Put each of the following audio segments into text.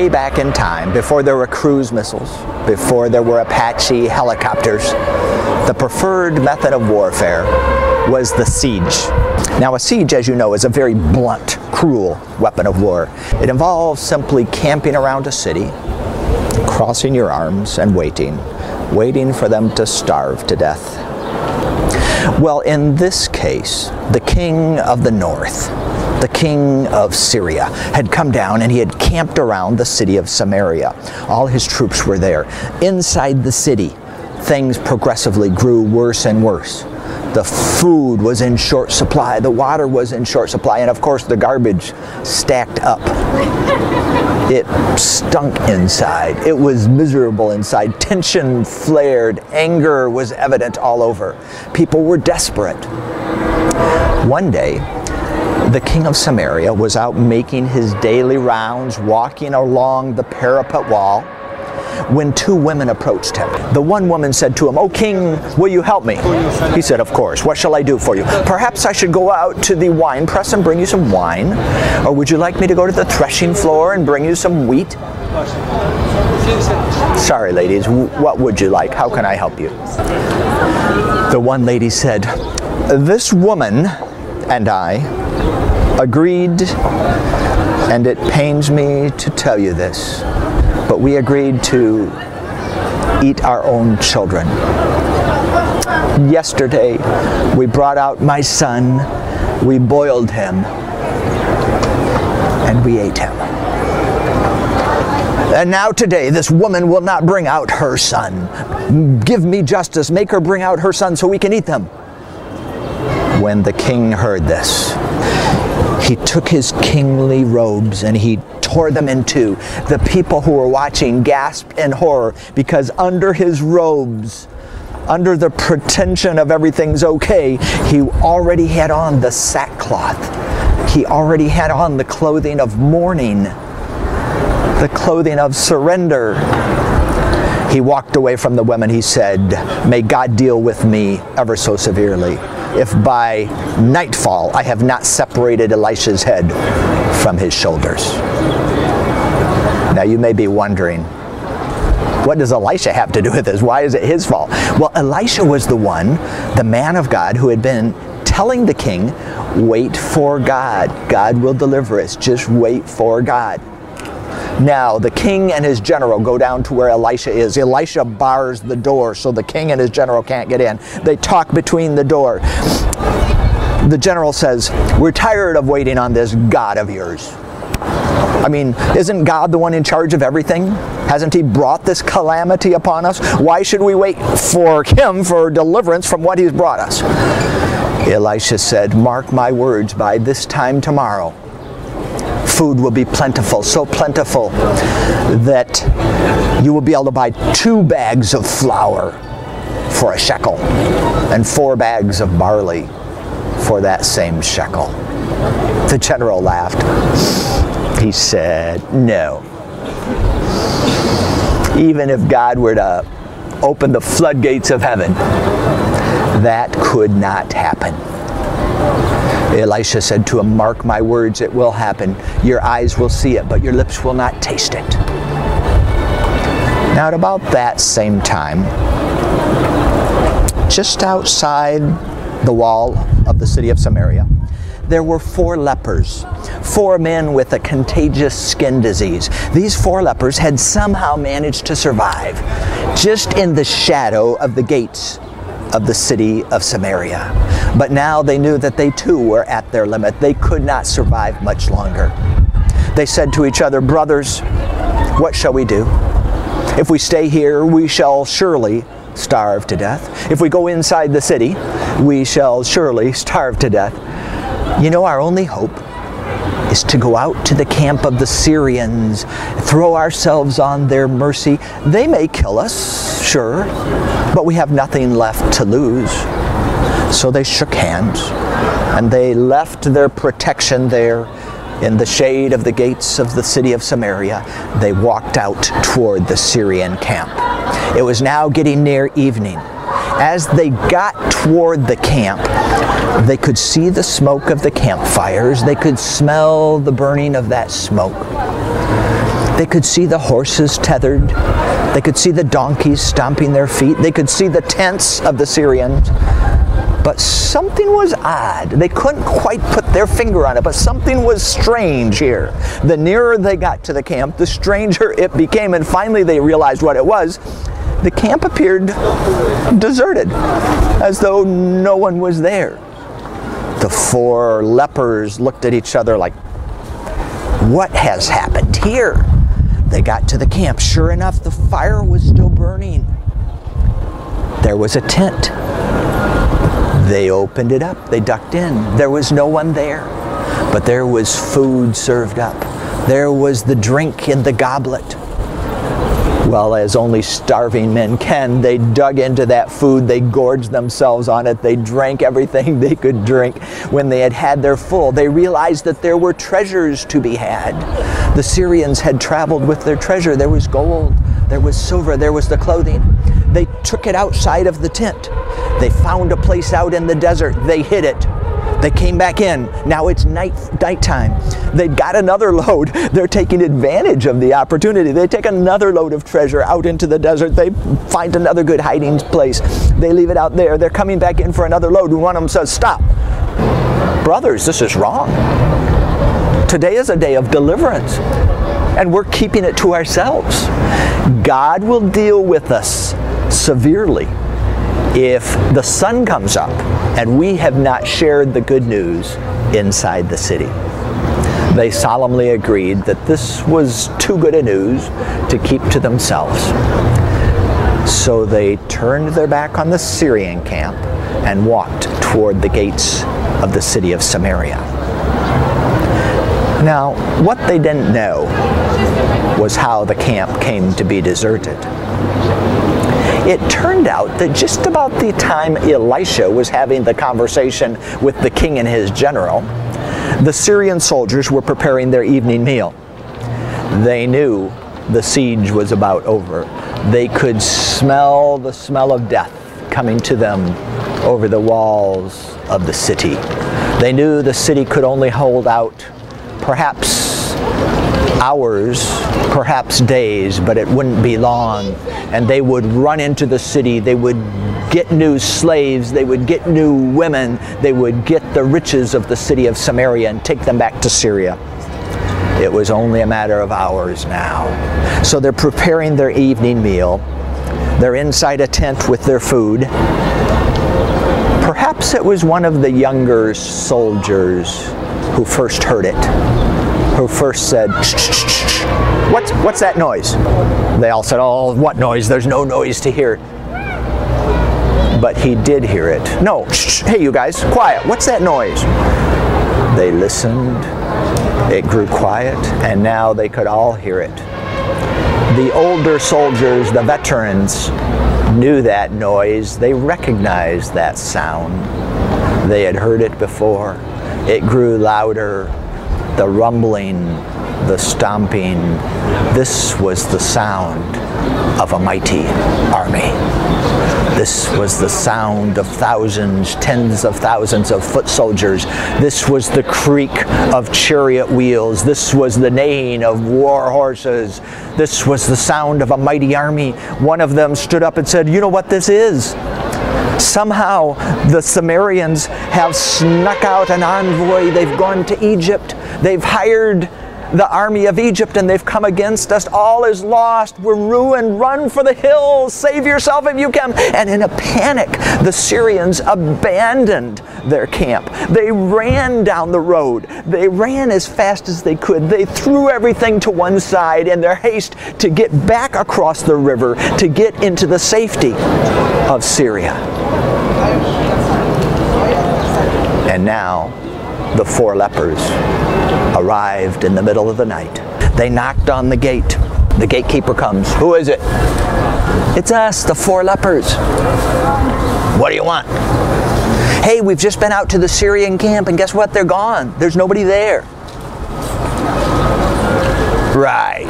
way back in time, before there were cruise missiles, before there were Apache helicopters, the preferred method of warfare was the siege. Now a siege, as you know, is a very blunt, cruel weapon of war. It involves simply camping around a city, crossing your arms and waiting for them to starve to death. Well, in this case, the king of the north, the king of Syria, had come down and he had camped around the city of Samaria. All his troops were there. Inside the city, things progressively grew worse and worse. The food was in short supply, the water was in short supply, and of course the garbage stacked up. It stunk inside. It was miserable inside. Tension flared. Anger was evident all over. People were desperate. One day, the king of Samaria was out making his daily rounds, walking along the parapet wall, when two women approached him. The one woman said to him, "O king, will you help me?" He said, "Of course. What shall I do for you?" "Perhaps I should go out to the wine press and bring you some wine? Or would you like me to go to the threshing floor and bring you some wheat?" "Sorry, ladies, what would you like? How can I help you?" The one lady said, "This woman and I agreed, and it pains me to tell you this, but we agreed to eat our own children. Yesterday, we brought out my son, we boiled him, and we ate him. And now today, this woman will not bring out her son. Give me justice, make her bring out her son so we can eat them." When the king heard this, he took his kingly robes and he tore them in two. The people who were watching gasped in horror, because under his robes, under the pretension of everything's okay, he already had on the sackcloth. He already had on the clothing of mourning, the clothing of surrender. He walked away from the women. He said, "May God deal with me ever so severely if by nightfall I have not separated Elisha's head from his shoulders." Now you may be wondering, what does Elisha have to do with this? Why is it his fault? Well, Elisha was the one, the man of God, who had been telling the king, "Wait for God. God will deliver us. Just wait for God." Now the king and his general go down to where Elisha is. Elisha bars the door so the king and his general can't get in. They talk between the door. The general says, "We're tired of waiting on this God of yours. I mean, isn't God the one in charge of everything? Hasn't he brought this calamity upon us? Why should we wait for him for deliverance from what he's brought us?" Elisha said, "Mark my words, by this time tomorrow, food will be plentiful, so plentiful that you will be able to buy 2 bags of flour for a shekel and 4 bags of barley for that same shekel." The general laughed. He said, "No. Even if God were to open the floodgates of heaven, that could not happen." Elisha said to him, "Mark my words, it will happen. Your eyes will see it, but your lips will not taste it." Now at about that same time, just outside the wall of the city of Samaria, there were 4 lepers, 4 men with a contagious skin disease. These 4 lepers had somehow managed to survive just in the shadow of the gates of the city of Samaria. But now they knew that they too were at their limit. They could not survive much longer. They said to each other, "Brothers, what shall we do? If we stay here, we shall surely starve to death. If we go inside the city, we shall surely starve to death. You know, our only hope is to go out to the camp of the Syrians, throw ourselves on their mercy. They may kill us, sure, but we have nothing left to lose." So they shook hands and they left their protection there in the shade of the gates of the city of Samaria. They walked out toward the Syrian camp. It was now getting near evening. As they got toward the camp, they could see the smoke of the campfires. They could smell the burning of that smoke. They could see the horses tethered. They could see the donkeys stomping their feet. They could see the tents of the Syrians. But something was odd. They couldn't quite put their finger on it, but something was strange here. The nearer they got to the camp, the stranger it became, and finally they realized what it was. The camp appeared deserted, as though no one was there. The 4 lepers looked at each other like, what has happened here? They got to the camp. Sure enough, the fire was still burning. There was a tent. They opened it up. They ducked in. There was no one there. But there was food served up. There was the drink in the goblet. Well, as only starving men can, they dug into that food. They gorged themselves on it. They drank everything they could drink. When they had had their full, they realized that there were treasures to be had. The Syrians had traveled with their treasure. There was gold. There was silver. There was the clothing. They took it outside of the tent. They found a place out in the desert. They hid it. They came back in. Now it's nighttime. They've got another load. They're taking advantage of the opportunity. They take another load of treasure out into the desert. They find another good hiding place. They leave it out there. They're coming back in for another load. And one of them says, stop. Brothers, this is wrong. Today is a day of deliverance. And we're keeping it to ourselves. God will deal with us severely if the sun comes up and we have not shared the good news inside the city. They solemnly agreed that this was too good a news to keep to themselves. So they turned their back on the Syrian camp and walked toward the gates of the city of Samaria. Now, what they didn't know was how the camp came to be deserted. It turned out that just about the time Elisha was having the conversation with the king and his general, the Syrian soldiers were preparing their evening meal. They knew the siege was about over. They could smell the smell of death coming to them over the walls of the city. They knew the city could only hold out perhaps hours, perhaps days, but it wouldn't be long. And they would run into the city. They would get new slaves. They would get new women. They would get the riches of the city of Samaria and take them back to Syria. It was only a matter of hours now. So they're preparing their evening meal. They're inside a tent with their food. Perhaps it was one of the younger soldiers who first heard it, who first said, shh, shh, shh, shh. What's that noise? They all said, oh, what noise? There's no noise to hear. But he did hear it. No, shh, hey you guys, quiet. What's that noise? They listened. It grew quiet, and now they could all hear it. The older soldiers, the veterans, knew that noise. They recognized that sound. They had heard it before. It grew louder. The rumbling, the stomping. This was the sound of a mighty army. This was the sound of thousands, tens of thousands of foot soldiers. This was the creak of chariot wheels. This was the neighing of war horses. This was the sound of a mighty army. One of them stood up and said, you know what this is? Somehow the Samaritans have snuck out an envoy. They've gone to Egypt. They've hired the army of Egypt and they've come against us. All is lost. We're ruined. Run for the hills. Save yourself if you can. And in a panic, the Syrians abandoned their camp. They ran down the road. They ran as fast as they could. They threw everything to one side in their haste to get back across the river, to get into the safety of Syria. And now the 4 lepers arrived in the middle of the night. They knocked on the gate. The gatekeeper comes. Who is it? It's us, the 4 lepers. What do you want? Hey, we've just been out to the Syrian camp and guess what? They're gone. There's nobody there. Right.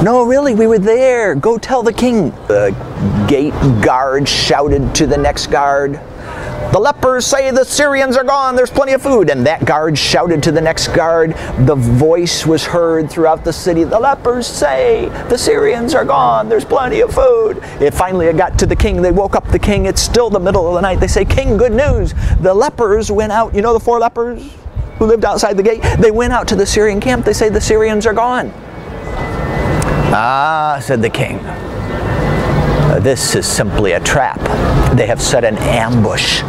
No, really, we were there. Go tell the king. The gate guard shouted to the next guard, The lepers say the Syrians are gone, there's plenty of food. And that guard shouted to the next guard. The voice was heard throughout the city. The lepers say the Syrians are gone, there's plenty of food. It finally got to the king. They woke up the king. It's still the middle of the night. They say, King, good news. The lepers went out. You know the 4 lepers who lived outside the gate? They went out to the Syrian camp. They say the Syrians are gone. Ah, said the king. This is simply a trap. They have set an ambush.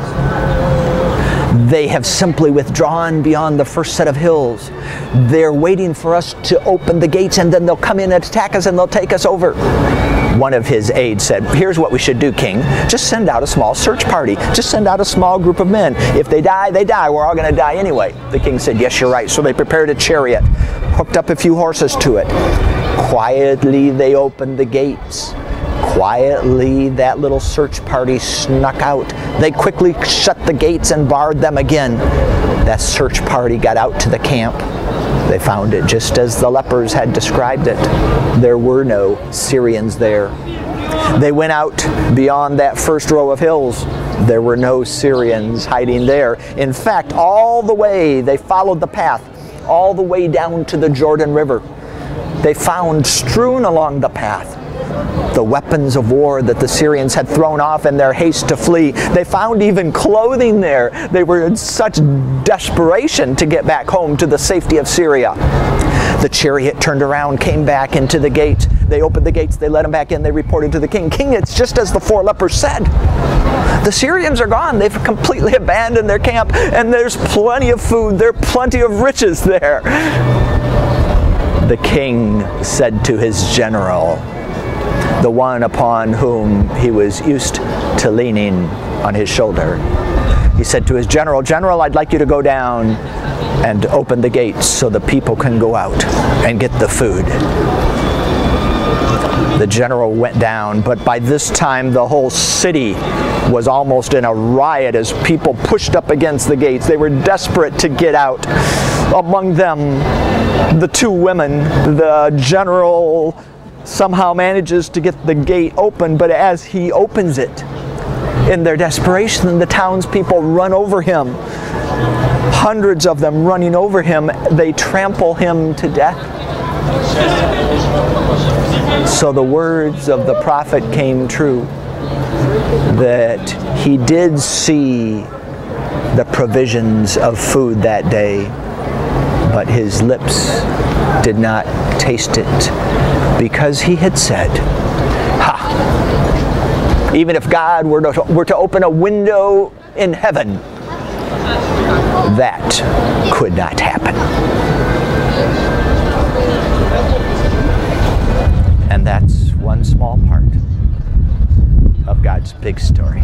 They have simply withdrawn beyond the first set of hills. They're waiting for us to open the gates, and then they'll come in and attack us and they'll take us over. One of his aides said, here's what we should do, king. Just send out a small search party. Just send out a small group of men. If they die, they die. We're all going to die anyway. The king said, yes, you're right. So they prepared a chariot, hooked up a few horses to it. Quietly, they opened the gates. Quietly, that little search party snuck out. They quickly shut the gates and barred them again. That search party got out to the camp. They found it just as the lepers had described it. There were no Syrians there. They went out beyond that first row of hills. There were no Syrians hiding there. In fact, all the way, they followed the path, all the way down to the Jordan River. They found strewn along the path the weapons of war that the Syrians had thrown off in their haste to flee. They found even clothing there. They were in such desperation to get back home to the safety of Syria. The chariot turned around, came back into the gate. They opened the gates, they let them back in, they reported to the king. King, it's just as the 4 lepers said. The Syrians are gone. They've completely abandoned their camp, and there's plenty of food. There are plenty of riches there. The king said to his general, the one upon whom he was used to leaning on his shoulder. He said to his general, General, I'd like you to go down and open the gates so the people can go out and get the food. The general went down, but by this time the whole city was almost in a riot as people pushed up against the gates. They were desperate to get out. Among them, the 2 women. The general somehow manages to get the gate open, but as he opens it, in their desperation, the townspeople run over him. Hundreds of them running over him. They trample him to death. So the words of the prophet came true, that he did see the provisions of food that day, but his lips did not taste it, because he had said, ha! Even if God were to open a window in heaven, that could not happen. And that's one small part of God's big story.